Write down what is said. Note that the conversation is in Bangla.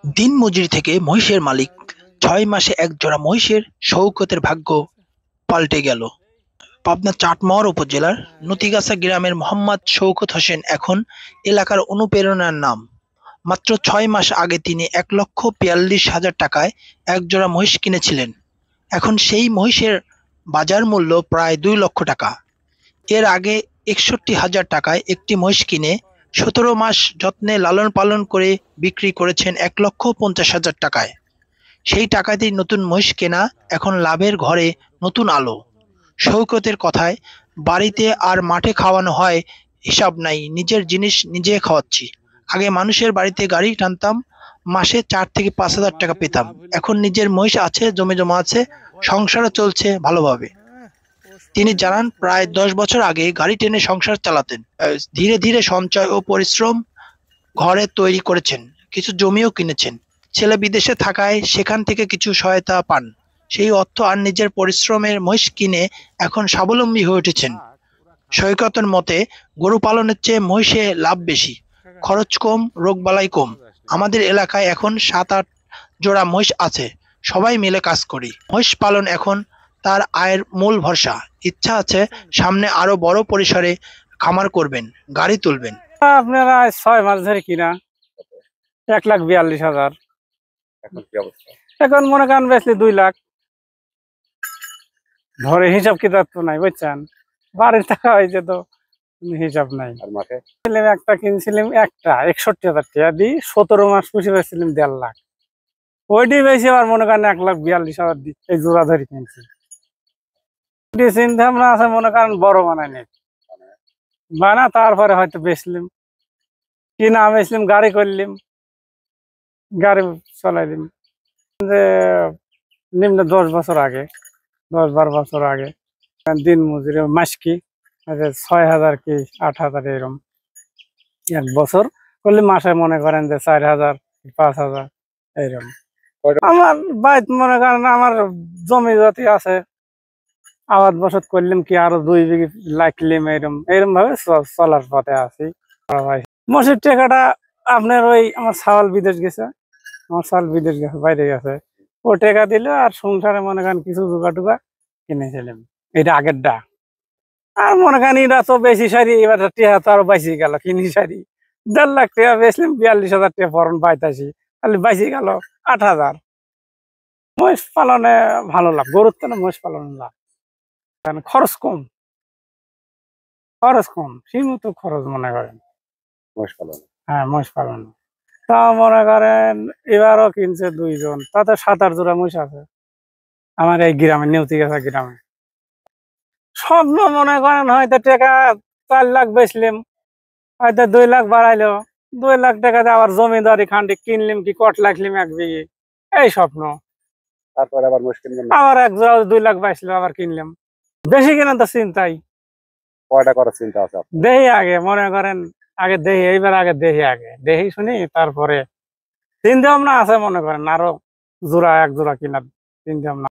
দিনমজুরি থেকে মহিষের মালিক, ৬ মাসে এক জোড়া মহিষের শওকতের ভাগ্য পাল্টে গেল। পাবনার চাটমোহর উপজেলার নতিগাছা গ্রামের মোহাম্মদ শওকত হোসেন এখন এলাকার অনুপ্রেরণার নাম। মাত্র ৬ মাস আগে তিনি ১,৪২,০০০ টাকায় এক জোড়া মহিষ কিনেছিলেন। এখন সেই মহিষের বাজার মূল্য প্রায় ২ লক্ষ টাকা। এর আগে ৬১,০০০ টাকায় একটি মহিষ কিনে ১৭ মাস যত্নে লালন পালন করে বিক্রি করেছেন ১,৫০,০০০ টাকায়। সেই টাকাতেই নতুন মহিষ কেনা এখন লাভের ঘরে নতুন আলো। শওকতের কথায়, বাড়িতে আর মাঠে খাওয়ানো হয় হিসাব নাই, নিজের জিনিস নিজে খাওয়াচ্ছি। আগে মানুষের বাড়িতে গাড়ি টানতাম, মাসে ৪ থেকে ৫,০০০ টাকা পেতাম। এখন নিজের মহিষ আছে, জমি জমা আছে, সংসারও চলছে ভালোভাবে। তিনি জানান, প্রায় ১০ বছর আগে গাড়ি টেনে সংসার চালাতেন। ধীরে ধীরে সঞ্চয় ও পরিশ্রম ঘরে তৈরি করেছেন, কিছু জমিও কিনেছেন। ছেলে বিদেশে থাকায় সেখান থেকে কিছু সহায়তা পান। সেই অর্থ আর নিজের পরিশ্রমের মহিষ কিনে এখন স্বাবলম্বী হয়ে উঠেছেন। সৈকতের মতে, গরু পালনের চেয়ে মহিষে লাভ বেশি, খরচ কম, রোগবালাই কম। আমাদের এলাকায় এখন ৭-৮ জোড়া মহিষ আছে, সবাই মিলে কাজ করি। মহিষ পালন এখন তার আয়ের মূল ভরসা। ইচ্ছা আছে সামনে আরো বড় পরিসরে খামার করবেন, গাড়ি তুলবেন। আপনারা ৬ মাস ধরে কিনা ১,৪২,০০০। এখন কি অবস্থা? এখন মনে করেন বেচলে ২ লাখ। ধরে হিসাব কিতাব তো নাই, বুঝছেন? বাড়ির টাকা হয়েছে তো হিসাব নাই। আর মাঠে একটা কিনছিলাম, একটা ৬১,০০০ টাকা দিয়ে ১৭ মাস পুষে বেচছিলাম ১.৫ লাখ। ওইটি বেশি আবার মনে করেন ১,৪২,০০০ দিয়ে এই জোড়া ধরে কিনছি। চিন্তা ভাবনা আছে মনে করেন বড় বানাই নেই, বানা তারপরে হয়তো বেচলাম, কিনা বেচলাম, গাড়ি করলাম, গাড়ি চলাইলাম। যে নিম্ন ১০ বছর আগে, ১০-১২ বছর আগে দিন মজুরি মাস কি ৬,০০০ কি ৮,০০০ এরকম। ১ বছর করলে মাসে মনে করেন যে ৪,০০০ ৫,০০০ এইরকম। আমার বাইত মনে করেন আমার জমি জাতি আছে, আবাদ বসত করলাম কি আরো ২ বিঘি লাগলাম, এরকম ভাবে চলার পথে আছি। মসির টাকাটা আপনার ওই আমার ছাগল বিদেশ গেছে, বাইরে গেছে, ও টাকা দিল আর সংসারে মনে করেন কিছু জোগা টুকা কিনেছিলাম। এটা আগেরটা। আর মনে করেন এটা তো বেশি সারি, এবার টেহা তো আরো বাইসি গেল, কিনি সারি ১.৫ লাখ টাকা বেচলাম, ৪২,০০০ টাকা ফরন পাইতাছি, তাহলে বাইসি গেল ৮,০০০। মহিষ পালনে ভালো লাভ, গরুর তো না, মহিষ পালনে লাভ। কারণ খরচ কম, সীমিত খরচ মনে করেন মহিষ পালন। হ্যাঁ, মহিষ পালনে। তা মনে করেন এবারও কিনছে ২ জন, তাতে ৭-৮ জোড়া মহিষ আছে আমার এই গ্রামে, নেউতিগাছা গ্রামে। স্বপ্ন মনে করেন হয়তো টাকা ৪ লাখ বেচলাম, হয়তো ২ লাখ বাড়াইলো, ২ লাখ টাকাতে আবার জমিদারি খান্ডি কিনলাম কি কট লাগলাম ১ বিঘে, এই স্বপ্ন। তারপরে আবার মহিষ কিনবেন না? আবার ১ জোড়া ২ লাখ বাইছিল, আবার কিনলাম। বেশি কিনা তো চিন্তাই। কয়টা করার চিন্তা আছে আপনার? দেহি আগে মনে করেন, আগে দেহি, এইবার আগে দেহি শুনি, তারপরে চিন্তা ভাবনা আছে মনে করেন আরো জোড়া ১ জোড়া কিনার চিন্তা ভাবনা।